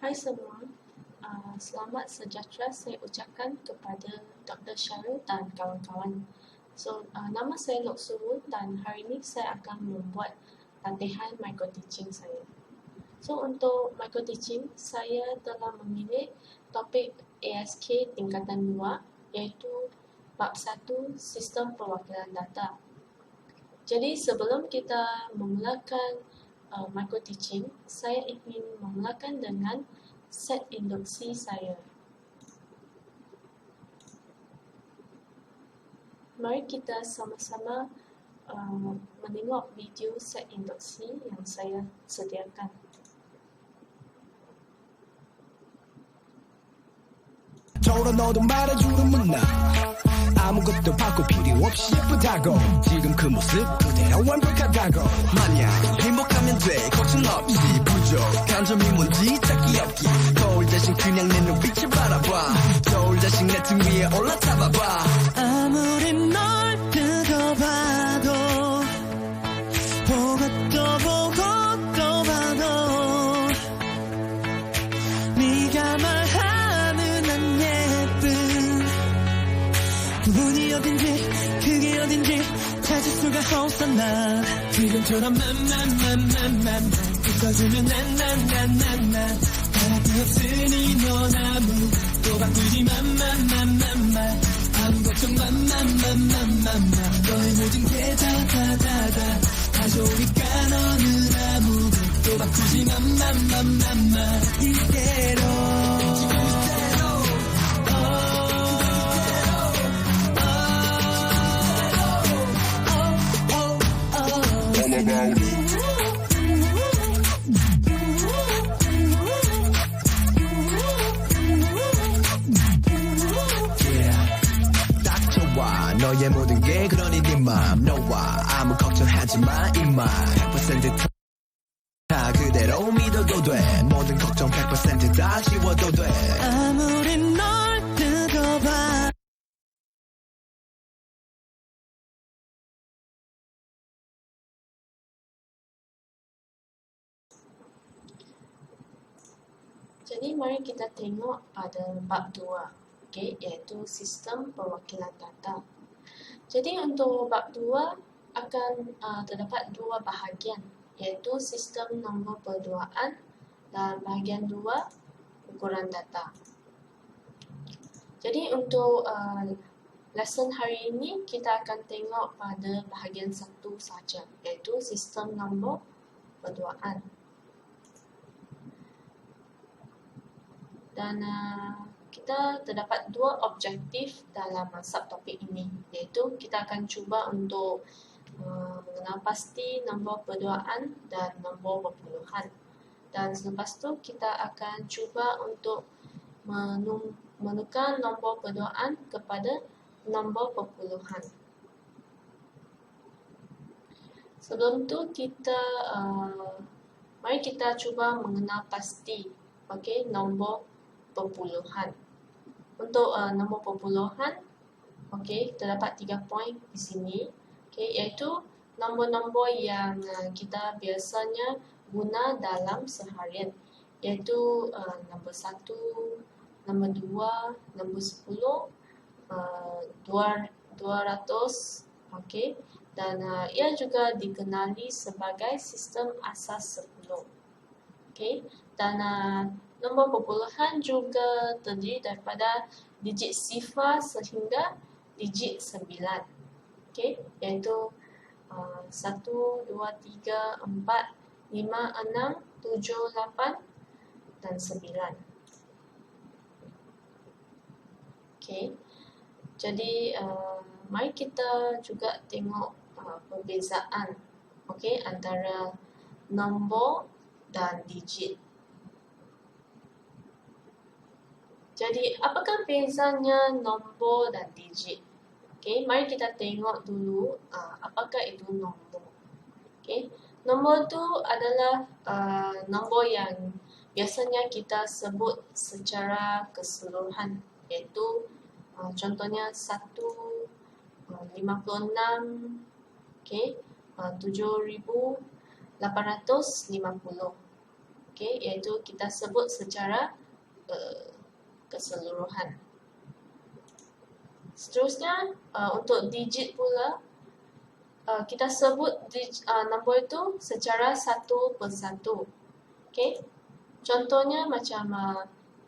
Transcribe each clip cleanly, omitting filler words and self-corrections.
Hai semua, selamat sejahtera saya ucapkan kepada Dr. Syarul dan kawan-kawan. Nama saya Lok Surun dan hari ini saya akan membuat latihan micro teaching saya. Untuk micro teaching, saya telah memilih topik ASK tingkatan 2 iaitu bab 1 sistem perwakilan data. Jadi sebelum kita memulakan micro teaching, saya ingin memulakan dengan set induksi saya. Mari kita sama-sama menengok video set induksi yang saya sediakan. 너도 말해주는 나 아무것도 바꿀 필요 없이 예쁘다고 지금 그 모습 그대로 완벽하다고 만약 행복하면 돼 걱정 없이 부족한 점이 뭔지 찾기 없기 거울 대신 그냥 내 눈빛을 바라봐 서울 자신 같은 위에 올라타봐봐 아무리 널 두고 봐도 보고 또 보고 또 봐도 네가 말하는 안 예쁜 부분이 어딘지 그게 어딘지 찾을 수가 없어 난 지금처럼 맘맘맘맘맘 웃어주면 난난난난난 바랄 게 없으니 넌 아무도 바꾸지 맘맘맘맘맘 아무 걱정 맘맘맘맘맘 너의 모든 게 다다다다 다 좋으니까 너는 아무것도 바꾸지 맘맘맘맘맘 이대로 너의 모든 게 그러니 네 맘 너와 아무 걱정하지 마 이만 100% 다 그대로 믿어도 돼 모든 걱정 100%다 지워도 돼 아무리 널 두고 봐 Jadi mari kita tengok pada bab 2, iaitu sistem perwakilan data. Jadi untuk bab 2 akan terdapat dua bahagian, iaitu sistem nombor perduaan dan bahagian 2 ukuran data. Jadi untuk lesson hari ini kita akan tengok pada bahagian 1 saja, iaitu sistem nombor perduaan. Dan kita terdapat dua objektif dalam subtopik ini, iaitu kita akan cuba untuk mengenal pasti nombor perduaan dan nombor perpuluhan. Dan selepas tu kita akan cuba untuk menukar nombor perduaan kepada nombor perpuluhan. Sebelum tu mari kita cuba mengenal pasti nombor perpuluhan. Untuk nombor perpuluhan, terdapat 3 poin di sini, iaitu nombor-nombor yang kita biasanya guna dalam seharian, iaitu nombor 1, nombor 2, nombor 10, 200, dan ia juga dikenali sebagai sistem asas 10. Dan nombor perpuluhan juga terdiri daripada digit sifar sehingga digit 9. Iaitu 1, 2, 3, 4, 5, 6, 7, 8 dan 9. Jadi mari kita juga tengok perbezaan antara nombor dan digit. Jadi, apakah bezanya nombor dan digit? Mari kita tengok dulu apakah itu nombor. Nombor itu adalah nombor yang biasanya kita sebut secara keseluruhan, iaitu contohnya 1, 56, 7,850. Okey, iaitu kita sebut secara keseluruhan. Seterusnya, untuk digit pula, kita sebut nombor itu secara satu persatu. Okey. Contohnya macam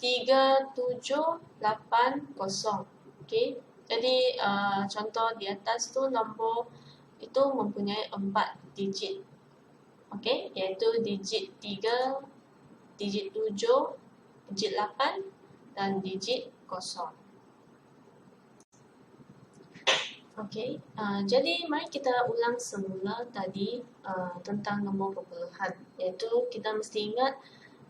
3780. Okey. Jadi contoh di atas tu nombor itu mempunyai 4 digit. Okey, iaitu digit 3, digit 7, digit 8 dan digit 0. Okey, jadi mari kita ulang semula tadi tentang nombor perpuluhan. Iaitu kita mesti ingat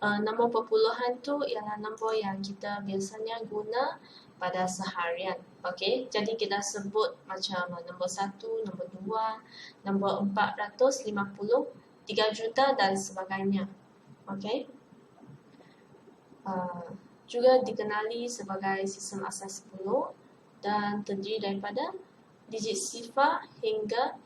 nombor perpuluhan tu ialah nombor yang kita biasanya guna pada seharian. Okey, jadi kita sebut macam nombor 1, nombor 2, nombor 450, 3 juta dan sebagainya. Okey. Juga dikenali sebagai sistem asas 10 dan terdiri daripada digit sifar hingga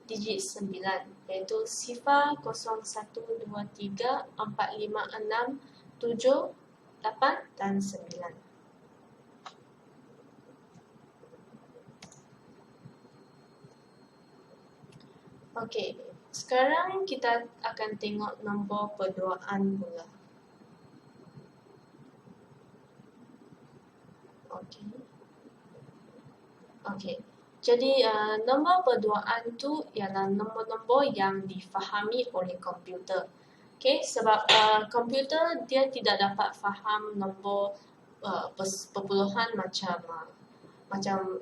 digit 9, iaitu sifar 0, 1, 2, 3, 4, 5, 6, 7, 8 dan 9. Okey, sekarang kita akan tengok nombor perduaan pula. Okey. Jadi nombor perduaan tu ialah nombor-nombor yang difahami oleh komputer. Okey, sebab komputer dia tidak dapat faham nombor perpuluhan macam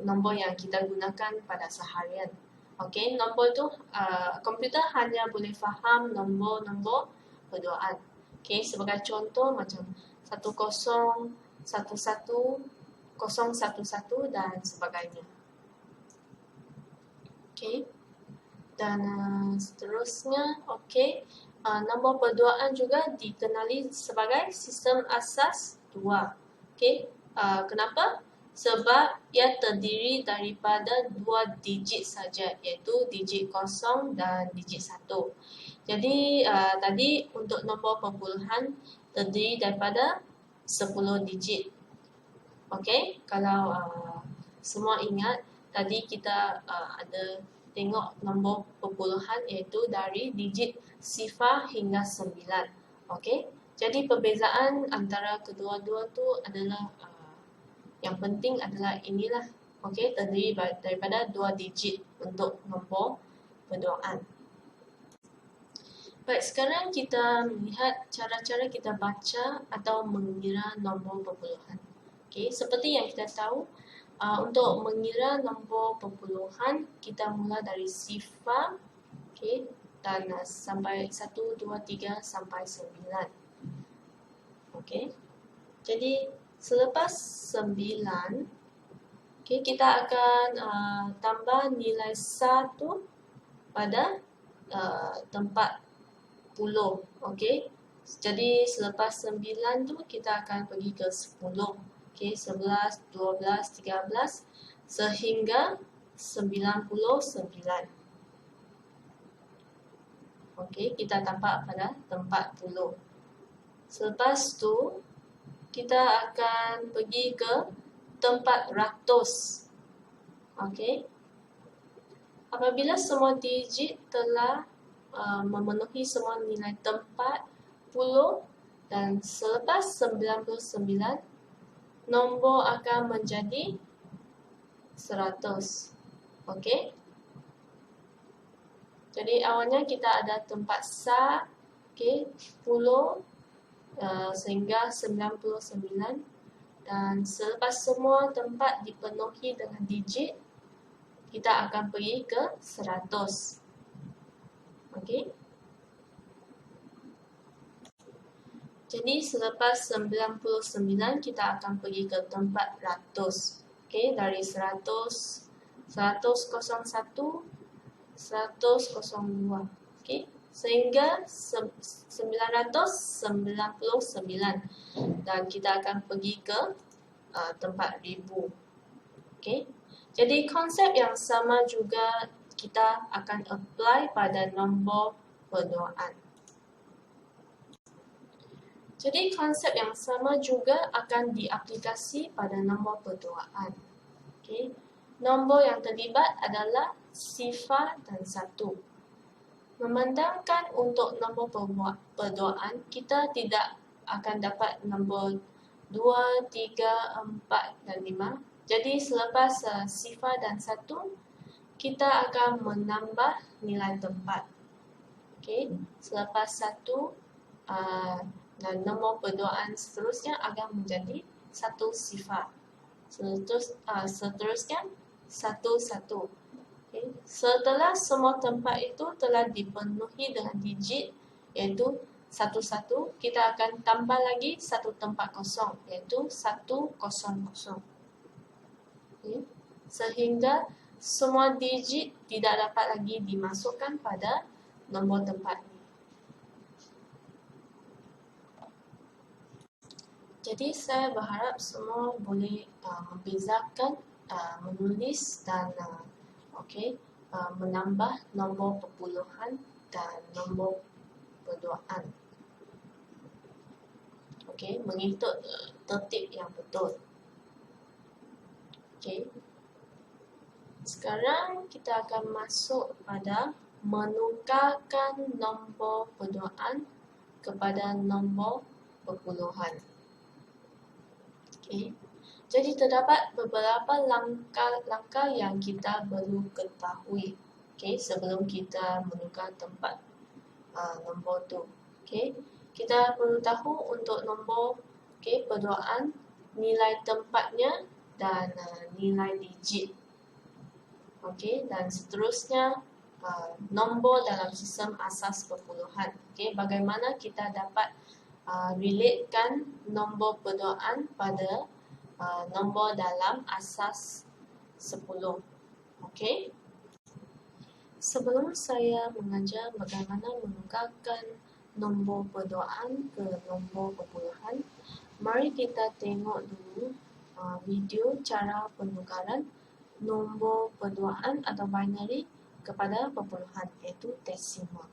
nombor yang kita gunakan pada seharian. Okey, nombor tu komputer hanya boleh faham nombor-nombor perduaan. Okey, sebagai contoh macam 10, 11, 011 dan sebagainya. Okey. Dan seterusnya, okey, nombor perduaan juga dikenali sebagai sistem asas 2. Okey, kenapa? Sebab ia terdiri daripada 2 digit saja, iaitu digit 0 dan digit 1. Jadi tadi untuk nombor perpuluhan terdiri daripada 10 digit. Okey, kalau semua ingat, tadi kita ada tengok nombor perpuluhan iaitu dari digit sifar hingga 9. Okey, jadi perbezaan antara kedua-dua tu adalah yang penting adalah inilah. Okey, terdiri daripada 2 digit untuk nombor perduaan. Baik, sekarang kita melihat cara-cara kita baca atau mengira nombor perpuluhan. Okey, seperti yang kita tahu, untuk mengira nombor perpuluhan, kita mula dari sifar, okey, dan sampai 1, 2, 3 sampai 9. Okey. Jadi selepas 9, okey, kita akan tambah nilai 1 pada tempat puluh. Okey. Jadi selepas 9 tu kita akan pergi ke 10. Okey, 11, 12, 13 sehingga 99. Okey, kita tapak pada tempat puluh. Selepas tu kita akan pergi ke tempat ratus. Okey. Apabila semua digit telah memenuhi semua nilai tempat puluh dan selepas 99, nombor akan menjadi 100. Okey. Jadi awalnya kita ada tempat sah, okey, 10 sehingga 99 dan selepas semua tempat dipenuhi dengan digit, kita akan pergi ke 100. Okey. Jadi selepas 99 kita akan pergi ke tempat ratus. Okey, dari 100, 101, 102. Okey, sehingga 999 dan kita akan pergi ke tempat ribu. Okey. Jadi konsep yang sama juga kita akan apply pada nombor perduaan. Jadi konsep yang sama juga akan diaplikasi pada nombor perdoaan. Okay. Nombor yang terlibat adalah 0 dan 1. Memandangkan untuk nombor perdoaan, kita tidak akan dapat nombor 2, 3, 4 dan 5. Jadi selepas 0 dan 1, kita akan menambah nilai tempat. Okay. Selepas 1 dan nombor perdoaan seterusnya akan menjadi 1 0. Seterusnya 1 1. Okay. Setelah semua tempat itu telah dipenuhi dengan digit iaitu 1 1, kita akan tambah lagi satu tempat kosong iaitu 1 0 0. Okay. Sehingga semua digit tidak dapat lagi dimasukkan pada nombor tempat. Jadi saya berharap semua boleh membezakan menulis dan menambah nombor perpuluhan dan nombor perdoaan. Okey, mengikut tertib yang betul. Okey. Sekarang kita akan masuk pada menukarkan nombor perdoaan kepada nombor perpuluhan. Okay. Jadi terdapat beberapa langkah-langkah yang kita perlu ketahui sebelum kita menukar tempat nombor tu. Kita perlu tahu untuk nombor perdoaan, nilai tempatnya dan nilai digit. Dan seterusnya nombor dalam sistem asas perpuluhan. Bagaimana kita dapat relatekan nombor perdoaan pada nombor dalam asas 10. Sebelum saya mengajar bagaimana menukarkan nombor perdoaan ke nombor perpuluhan, mari kita tengok dulu video cara penukaran nombor perdoaan atau binary kepada perpuluhan iaitu desimal.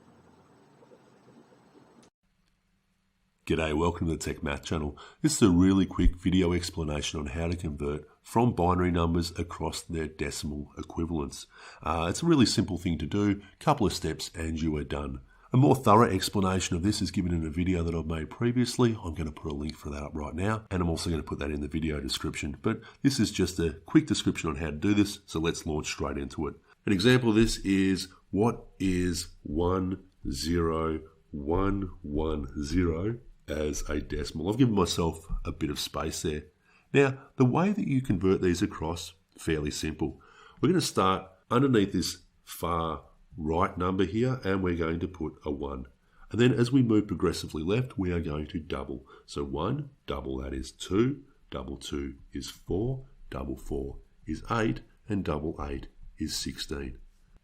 G'day, welcome to the Tech Math channel. This is a really quick video explanation on how to convert from binary numbers across their decimal equivalents. It's a really simple thing to do, couple of steps and you are done. A more thorough explanation of this is given in a video that I've made previously. I'm going to put a link for that up right now, and I'm also going to put that in the video description. But this is just a quick description on how to do this, so let's launch straight into it. An example of this is, what is 10110 as a decimal? I've given myself a bit of space there. Now, the way that you convert these across, fairly simple. We're going to start underneath this far right number here, and we're going to put a 1. And then as we move progressively left, we are going to double. So 1, double that is 2, double 2 is 4, double 4 is 8, and double 8 is 16.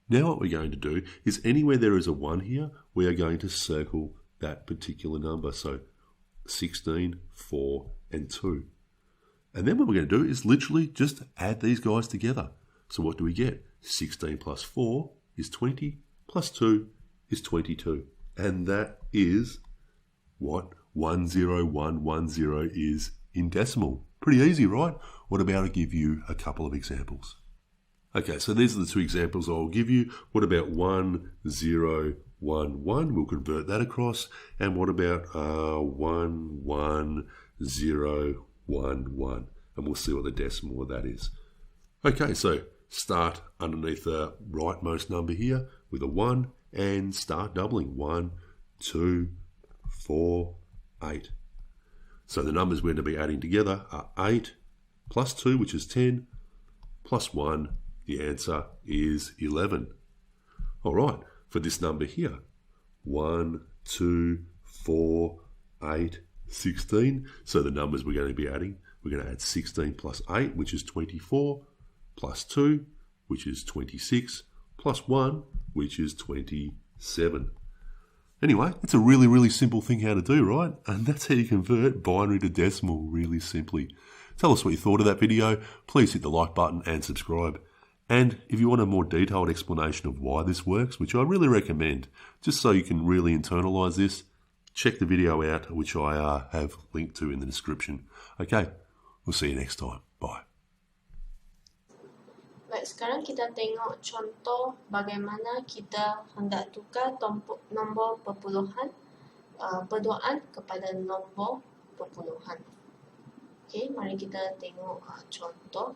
Now what we're going to do is anywhere there is a 1 here, we are going to circle that particular number. So 16, 4, and 2. And then what we're going to do is literally just add these guys together. So what do we get? 16 plus 4 is 20, plus 2 is 22. And that is what 10110 is in decimal. Pretty easy, right? What about I give you a couple of examples? Okay, so these are the two examples I'll give you. What about 1011? We'll convert that across. And what about 11011? And we'll see what the decimal of that is. Okay, so start underneath the rightmost number here with a 1 and start doubling. 1, 2, 4, 8. So the numbers we're going to be adding together are 8 plus 2, which is 10, plus 1. The answer is 11. All right, for this number here, 1, 2, 4, 8, 16. So the numbers we're going to be adding, we're going to add 16 plus 8, which is 24, plus 2, which is 26, plus 1, which is 27. Anyway, it's a really, really simple thing how to do, right? And that's how you convert binary to decimal really simply. Tell us what you thought of that video. Please hit the like button and subscribe. And if you want a more detailed explanation of why this works, which I really recommend, just so you can really internalize this, check the video out, which I have linked to in the description. Okay, we'll see you next time. Bye. Baik, sekarang kita tengok contoh bagaimana kita hendak tukar nombor perpuluhan perduaan kepada nombor perpuluhan. Okey, mari kita tengok contoh.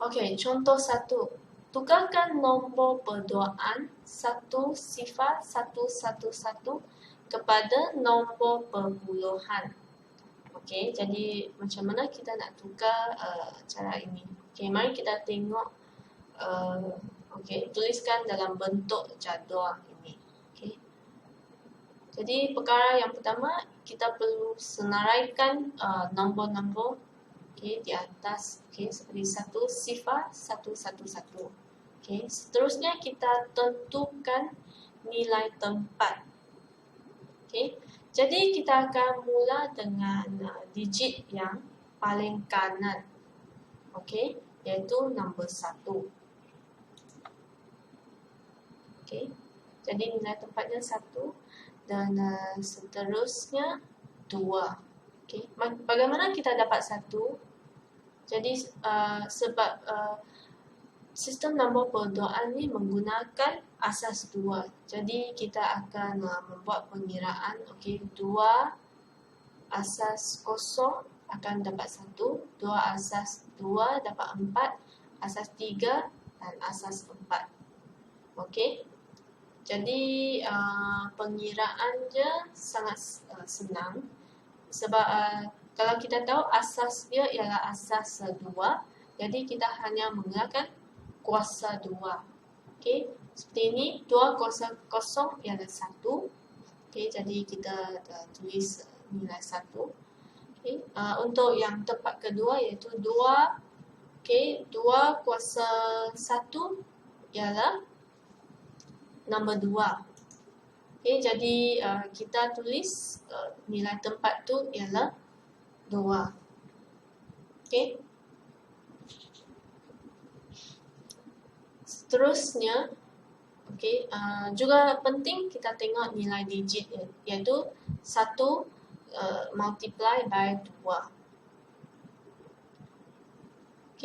Okey, contoh 1. Tukarkan nombor perduaan 10111 kepada nombor perpuluhan. Okey, jadi macam mana kita nak tukar cara ini? Okey, mari kita tengok. Okey, tuliskan dalam bentuk jadual ini. Okey. Jadi perkara yang pertama, kita perlu senaraikan nombor-nombor di atas, seperti 10111. Seterusnya kita tentukan nilai tempat. Jadi kita akan mula dengan digit yang paling kanan, iaitu nombor 1. Jadi nilai tempatnya 1 dan seterusnya 2. Bagaimana kita dapat 1? Jadi sebab sistem nombor perduaan ni menggunakan asas 2. Jadi kita akan membuat pengiraan. 2 asas 0 akan dapat 1. 2 asas 2 dapat 4. Asas 3 dan asas 4. Jadi pengiraan dia sangat senang. Sebab kalau kita tahu asas dia ialah asas 2, jadi kita hanya menggunakan kuasa 2. Seperti ini, 2 kuasa 0 ialah 1. Jadi kita tulis nilai 1. Untuk yang tempat kedua iaitu 2. 2 kuasa 1 ialah nombor 2. Jadi kita tulis nilai tempat tu ialah 2. Seterusnya, juga penting kita tengok nilai digit, iaitu 1 multiply by 2.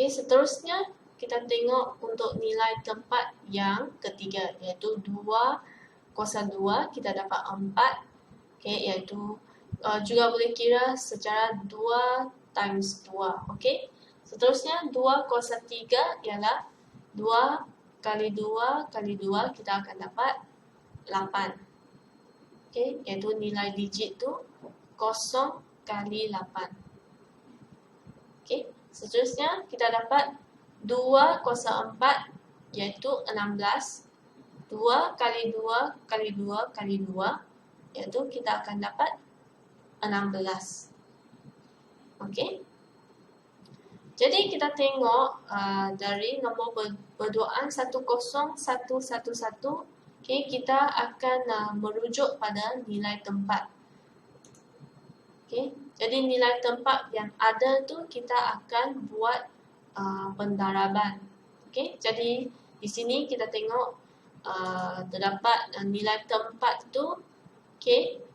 Seterusnya kita tengok untuk nilai tempat yang ketiga, iaitu 2 kuasa 2 kita dapat 4. Iaitu juga boleh kira secara 2 times 2. Seterusnya 2 kuasa 3 ialah 2 kali 2 kali 2 kita akan dapat 8. Iaitu nilai digit tu 0 kali 8. Seterusnya kita dapat 2 kuasa 4 iaitu 16. 2 kali 2 kali 2 kali 2 iaitu kita akan dapat 16. Jadi kita tengok dari nombor perduaan 10111, kita akan merujuk pada nilai tempat. Jadi nilai tempat yang ada tu kita akan buat pendaraban. Jadi di sini kita tengok terdapat nilai tempat tu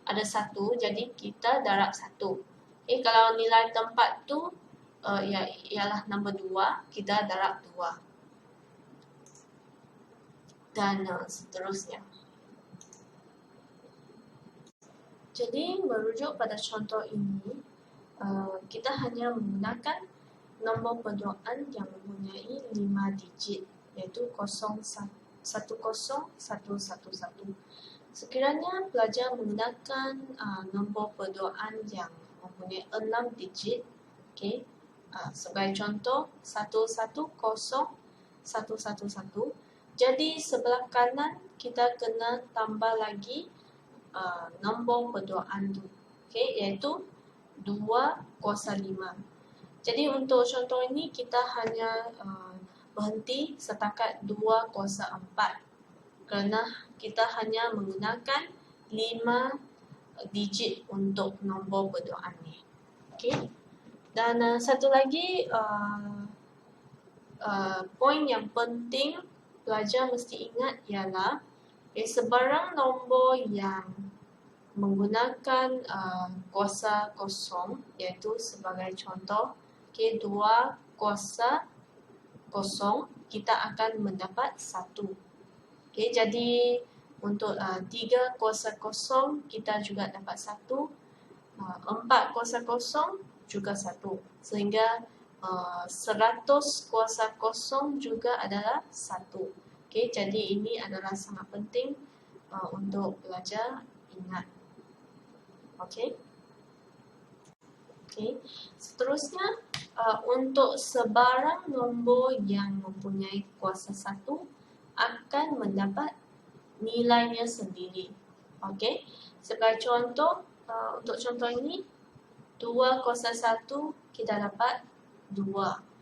ada 1, jadi kita darab 1. Kalau nilai tempat tu ialah nombor 2, kita darab 2. Dan seterusnya. Jadi merujuk pada contoh ini, kita hanya menggunakan nombor perduaan yang mempunyai 5 digit, iaitu 10111. Sekiranya pelajar menggunakan nombor perduaan yang mempunyai 6 digit, sebagai contoh 11011, jadi sebelah kanan kita kena tambah lagi nombor perduaan tu, iaitu 2 kuasa 5. Jadi untuk contoh ini kita hanya berhenti setakat 2 kuasa 4 kerana kita hanya menggunakan 5 digit untuk nombor perduaan ni. Dan satu lagi poin yang penting pelajar mesti ingat ialah Okay, sebarang nombor yang menggunakan kuasa kosong, iaitu sebagai contoh, okay, 2 kuasa kosong, kita akan mendapat 1. Okay, jadi untuk 3 kuasa kosong, kita juga dapat 1. 4 kuasa kosong juga 1. Sehingga 100 kuasa kosong juga adalah 1. Okay, jadi ini adalah sangat penting untuk pelajar ingat. Okay. Okay. Seterusnya, untuk sebarang nombor yang mempunyai kuasa 1 akan mendapat nilainya sendiri. Okay. Sebagai contoh, untuk contoh ini, 2 kuasa 1 kita dapat 2.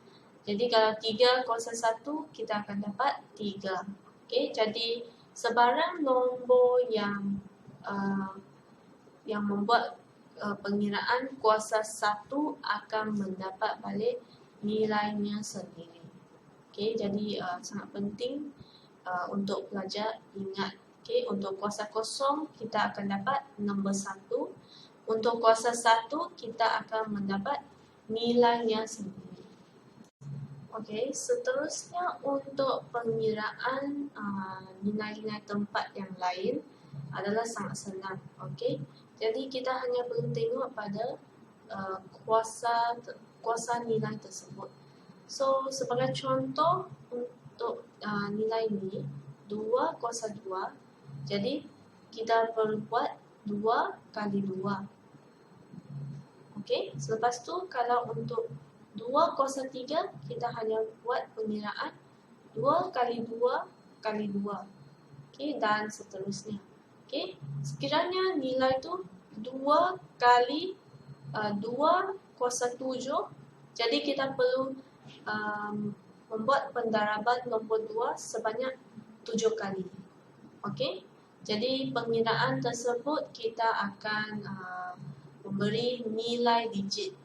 Jadi kalau 3 kuasa 1 kita akan dapat 3. Okay. Jadi sebarang nombor yang membuat pengiraan kuasa 1 akan mendapat balik nilainya sendiri. Okay. Jadi sangat penting untuk pelajar ingat. Okay, untuk kuasa kosong kita akan dapat nombor 1. Untuk kuasa 1 kita akan mendapat nilainya sendiri. Okay, seterusnya untuk pengiraan nilai-nilai tempat yang lain adalah sangat senang. Okay, jadi kita hanya perlu tengok pada kuasa nilai tersebut. So sebagai contoh untuk nilai ini 2 kuasa 2. Jadi kita perlu buat 2 kali 2. Okey, selepas tu kalau untuk 2 kuasa 3 kita hanya buat pengiraan 2 kali 2 kali 2. Okey, dan seterusnya. Okey, sekiranya nilai tu 2 kali 2 kuasa 7, jadi kita perlu membuat pendaraban nombor 2 sebanyak 7 kali. Okey, jadi pengiraan tersebut kita akan memberi nilai digit.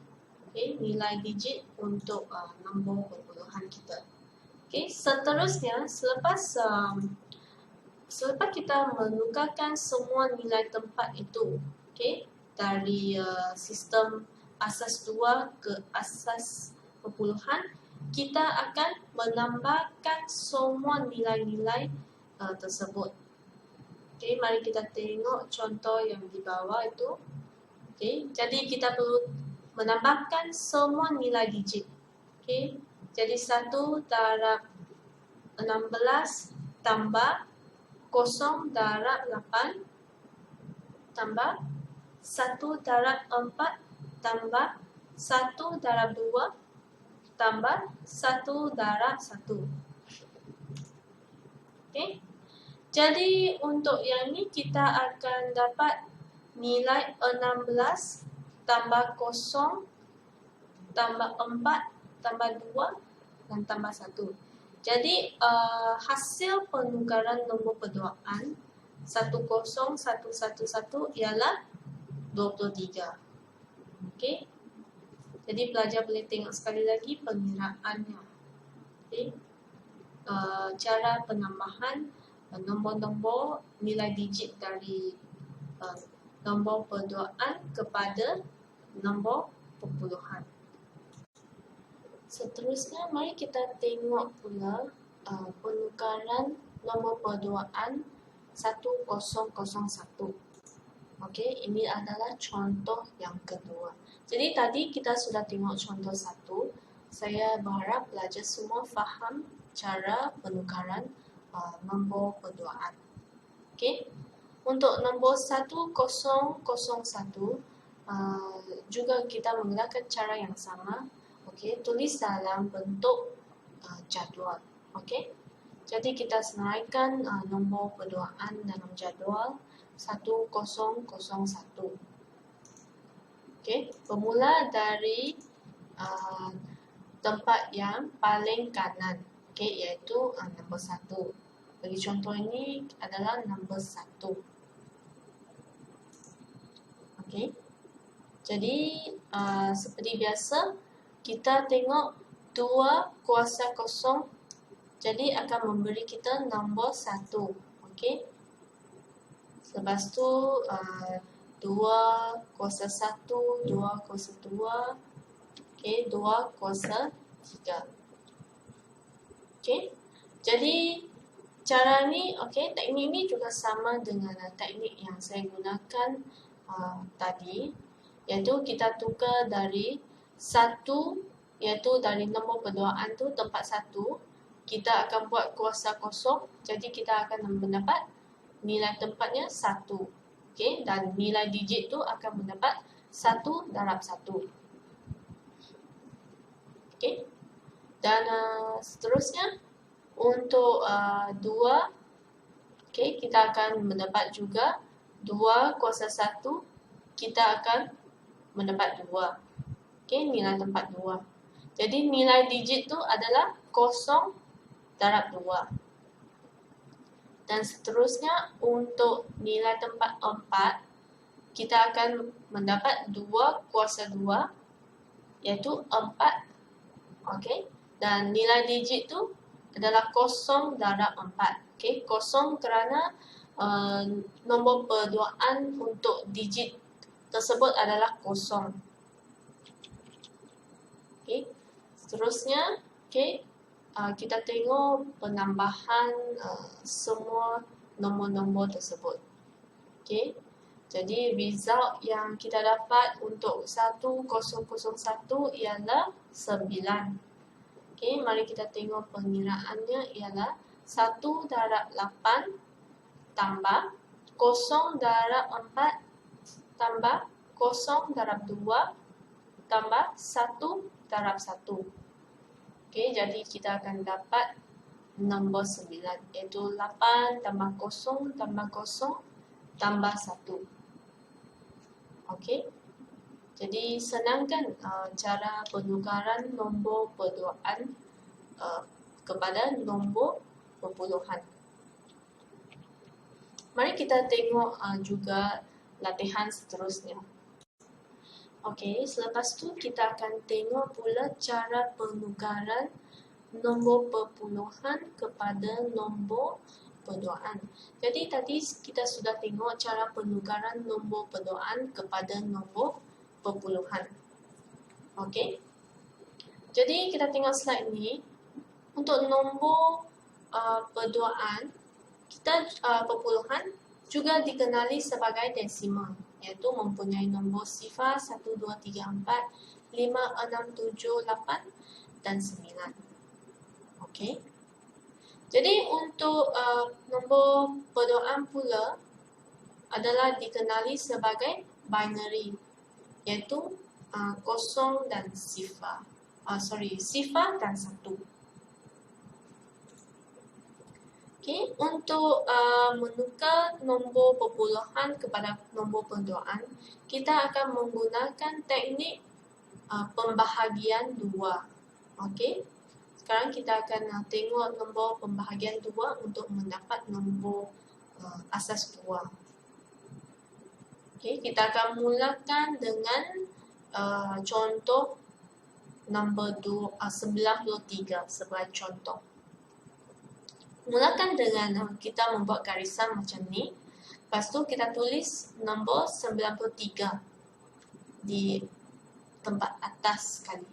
Okey, nilai digit untuk nombor perpuluhan kita. Okey, seterusnya selepas kita menukarkan semua nilai tempat itu, okey, dari sistem asas 2 ke asas perpuluhan, kita akan menambahkan semua nilai-nilai tersebut. Okey, mari kita tengok contoh yang di bawah itu. Okey, jadi kita perlu menambahkan semua nilai digit. Okey, jadi 1 darab 16 tambah 0 darab 8 tambah 1 darab 4 tambah 1 darab 2 tambah 1 darab 1. Okey. Jadi untuk yang ini kita akan dapat nilai 16 tambah 0 tambah 4 tambah 2 dan tambah 1. Jadi hasil penukaran nombor perduaan 10111 ialah 23. Okey. Jadi pelajar boleh tengok sekali lagi pengiraannya. Okey. Cara penambahan nombor-nombor nilai digit dari nombor perduaan kepada nombor perpuluhan. Seterusnya, mari kita tengok pula penukaran nombor perduaan 1001. Okey, ini adalah contoh yang kedua. Jadi tadi kita sudah tengok contoh 1. Saya berharap pelajar semua faham cara penukaran nombor perduaan. Okey. Untuk nombor 1001 juga kita menggunakan cara yang sama. Okey, tulis dalam bentuk jadual. Okey. Jadi kita senaraikan nombor perduaan dalam jadual 1001. Okey, bermula dari tempat yang paling kanan, okey, iaitu nombor 1. Bagi contoh ini adalah nombor 1. Okey. Jadi seperti biasa kita tengok 2 kuasa kosong, jadi akan memberi kita nombor 1. Okey. Lepas tu 2 kuasa 1, 2 kuasa 2, okey, 2 kuasa 3. Okey. Jadi cara ni, okey, teknik ni juga sama dengan teknik yang saya gunakan tadi, iaitu kita tukar dari 1, iaitu dari nombor perduaan tu tempat 1, kita akan buat kuasa kosong, jadi kita akan mendapat nilai tempatnya 1. Okey, dan nilai digit tu akan mendapat 1 darab 1. Okey. Dan seterusnya untuk 2, okey, kita akan mendapat juga 2 kuasa 1, kita akan mendapat 2. Okey, nilai tempat 2. Jadi nilai digit tu adalah 0 darab 2. Dan seterusnya untuk nilai tempat 4, kita akan mendapat 2 kuasa 2, iaitu 4. Okey. Dan nilai digit tu adalah 0 darab 4. Okey, 0 kerana nombor perduaan untuk digit tersebut adalah 0. Okey. Seterusnya, okey, kita tengok penambahan semua nombor-nombor tersebut. Okey. Jadi result yang kita dapat untuk 1001 ialah 9. Okey, mari kita tengok pengiraannya ialah 1 darab 8 tambah 0 darab 4 tambah 0 darab 2 tambah 1 darab 1. Okey, jadi kita akan dapat nombor 9, iaitu 8 tambah 0 tambah 0 tambah 1. Okey. Jadi senangkan cara penukaran nombor perduaan kepada nombor perpuluhan. Mari kita tengok juga latihan seterusnya. Okey, selepas tu kita akan tengok pula cara penukaran nombor perpuluhan kepada nombor perduaan. Jadi tadi kita sudah tengok cara penukaran nombor perduaan kepada nombor perpuluhan. Okey. Jadi kita tengok slide ni. Untuk nombor perduaan, kita perpuluhan juga dikenali sebagai desimal, iaitu mempunyai nombor sifar 1, 2, 3, 4, 5, 6, 7, 8 dan 9. Okey. Jadi untuk nombor perduaan pula adalah dikenali sebagai binary, iaitu 0 dan sifar. Sifar dan 1. Okey, untuk menukar nombor perpuluhan kepada nombor perduaan, kita akan menggunakan teknik pembahagian 2. Okey. Sekarang kita akan tengok nombor pembahagian 2 untuk mendapat nombor asas 2. Okey, kita akan mulakan dengan contoh nombor 93 sebagai contoh. Mulakan dengan kita membuat garisan macam ni. Lepas tu kita tulis nombor 93 di tempat atas sekali.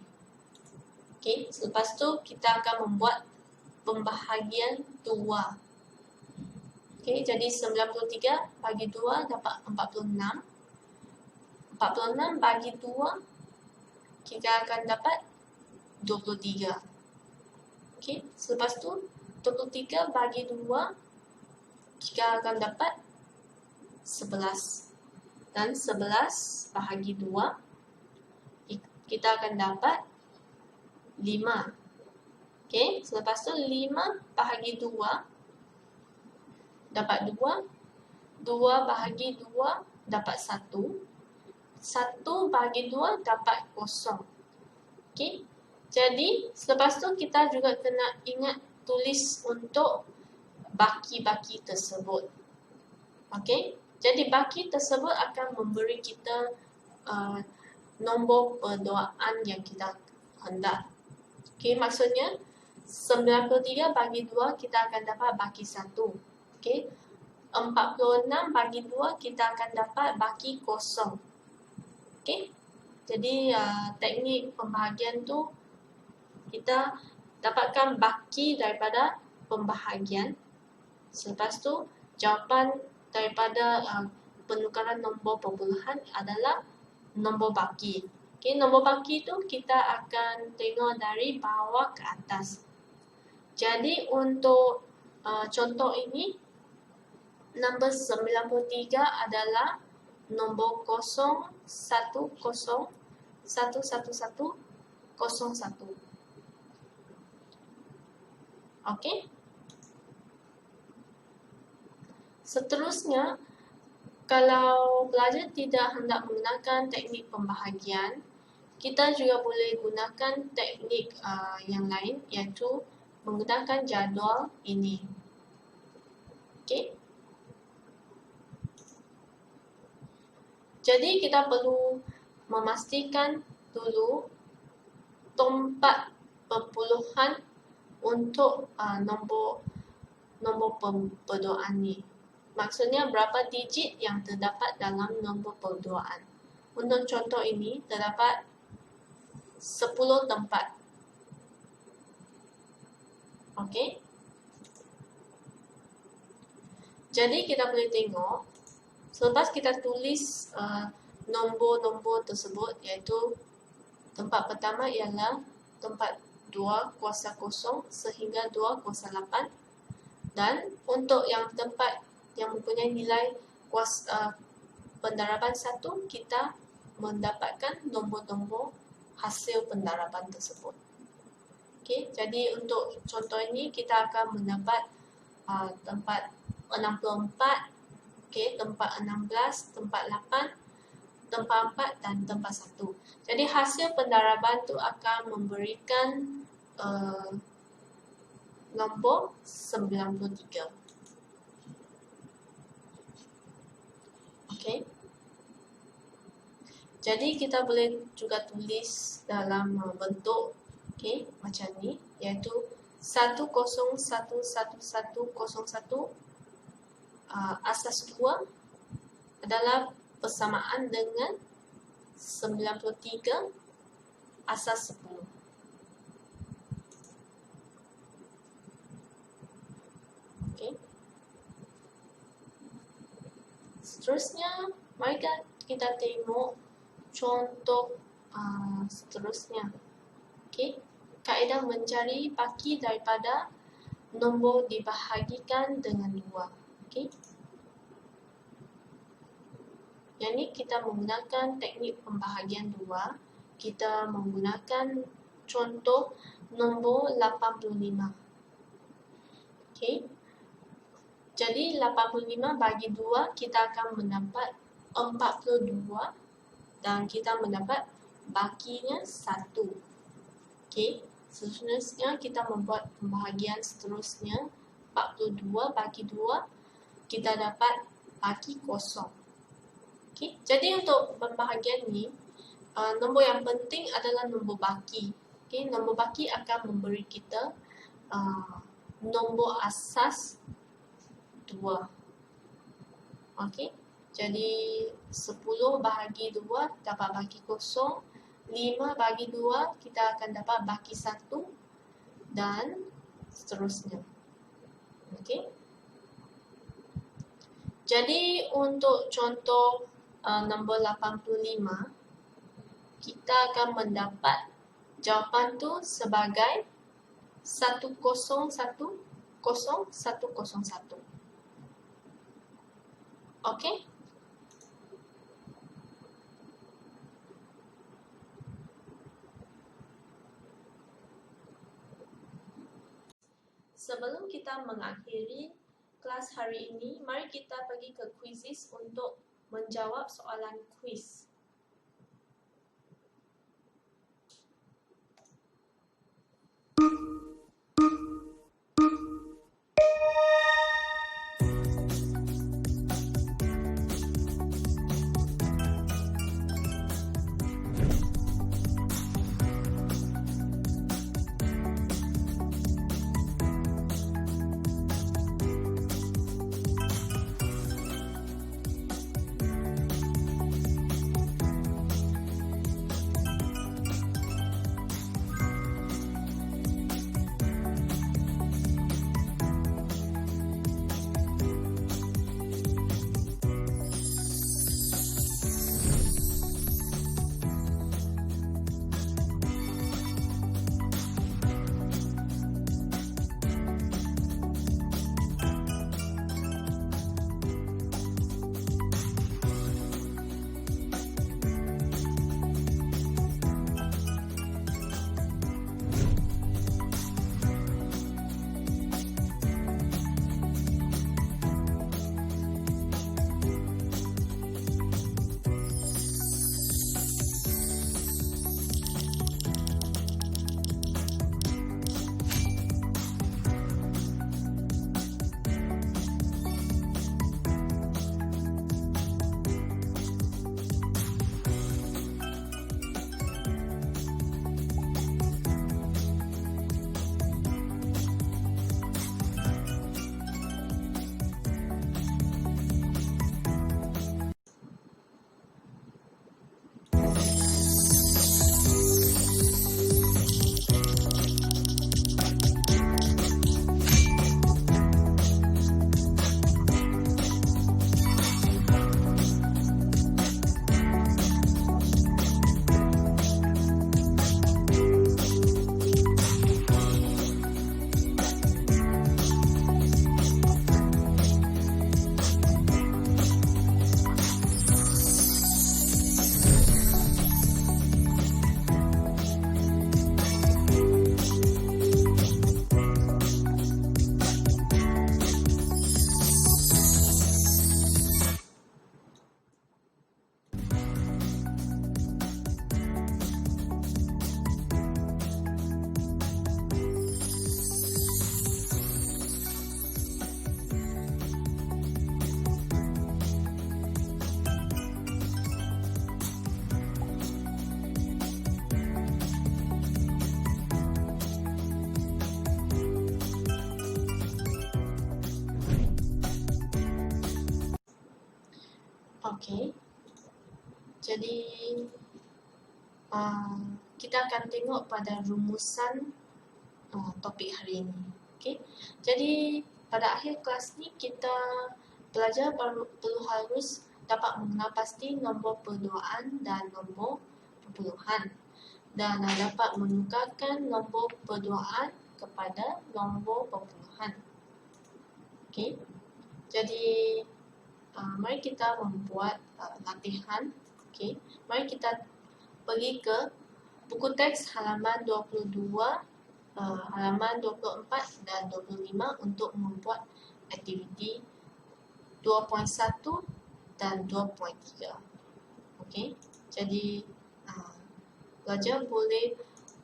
Okey, selepas tu kita akan membuat pembahagian 2. Okey, jadi 93 bagi 2 dapat 46. 46 bagi 2 kita akan dapat 23. Okey, selepas tu 23 bagi 2 kita akan dapat 11. Dan 11 bahagi 2 kita akan dapat 5. Okey, selepas tu 5 bahagi 2 dapat 2. 2 bahagi 2 dapat 1. 1 bahagi 2 dapat 0. Okey, jadi selepas tu kita juga kena ingat tulis untuk baki-baki tersebut. Okey, jadi baki tersebut akan memberi kita nombor perduaan yang kita hendak. Okey, maksudnya 93 bagi 2 kita akan dapat baki 1. Okey, 46 bagi 2 kita akan dapat baki kosong. Okey. Jadi teknik pembahagian tu kita dapatkan baki daripada pembahagian. Selepas tu jawapan daripada penukaran nombor perpuluhan adalah nombor baki. Okey, nombor baki tu kita akan tengok dari bawah ke atas. Jadi untuk contoh ini, nombor 93 adalah nombor 01011101. Okey. Seterusnya, kalau pelajar tidak hendak menggunakan teknik pembahagian, kita juga boleh gunakan teknik yang lain, iaitu menggunakan jadual ini. Okey. Jadi kita perlu memastikan dulu tempat perpuluhan untuk nombor perduaan ni. Maksudnya berapa digit yang terdapat dalam nombor perduaan. Untuk contoh ini terdapat 10 tempat. Okey. Jadi kita boleh tengok selepas kita tulis nombor-nombor tersebut, iaitu tempat pertama ialah tempat 2 kuasa 0 sehingga 2 kuasa 8, dan untuk yang tempat yang mempunyai nilai pendaraban 1, kita mendapatkan nombor-nombor hasil pendaraban tersebut. Okey, jadi untuk contoh ini kita akan mendapat tempat 64, okey, tempat 16, tempat 8, tempat 4 dan tempat 1. Jadi hasil pendaraban tu akan memberikan nombor 93. Okey. Jadi kita boleh juga tulis dalam bentuk macam ni, iaitu 10111101 asas 2 adalah persamaan dengan 93 asas 10. Okey. Seterusnya, mari kita tengok contoh seterusnya. Okey. Kaedah mencari baki daripada nombor dibahagikan dengan 2. Okey. Yang ni kita menggunakan teknik pembahagian 2. Kita menggunakan contoh nombor 85. Okey. Jadi 85 bagi 2 kita akan mendapat 42 dan kita mendapat bakinya 1. Okey. Seterusnya kita membuat pembahagian seterusnya. 42 bagi 2 kita dapat baki kosong. Okey. Jadi untuk pembahagian ni, nombor yang penting adalah nombor baki. Okey, nombor baki akan memberi kita nombor asas 2. Okey. Jadi 10 bahagi 2 dapat baki kosong. 5 bagi 2 kita akan dapat baki 1 dan seterusnya. Okey. Jadi untuk contoh nombor 85, kita akan mendapat jawapan tu sebagai 101001. Okey. Sebelum kita mengakhiri kelas hari ini, mari kita pergi ke Quizizz untuk menjawab soalan kuis. Okey. Jadi kita akan tengok pada rumusan topik hari ini. Okey. Jadi pada akhir kelas ni kita pelajar perlu harus dapat mengenal pasti nombor perluan dan nombor perpuluhan dan dapat menukarkan nombor perluan kepada nombor perpuluhan. Okey. Jadi mari kita membuat latihan. Okey. Mari kita pergi ke buku teks halaman 22, halaman 24 dan 25 untuk membuat aktiviti 2.1 dan 2.3. Okey. Jadi pelajar boleh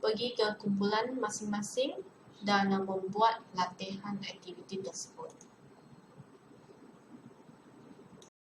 pergi ke kumpulan masing-masing dan membuat latihan aktiviti tersebut.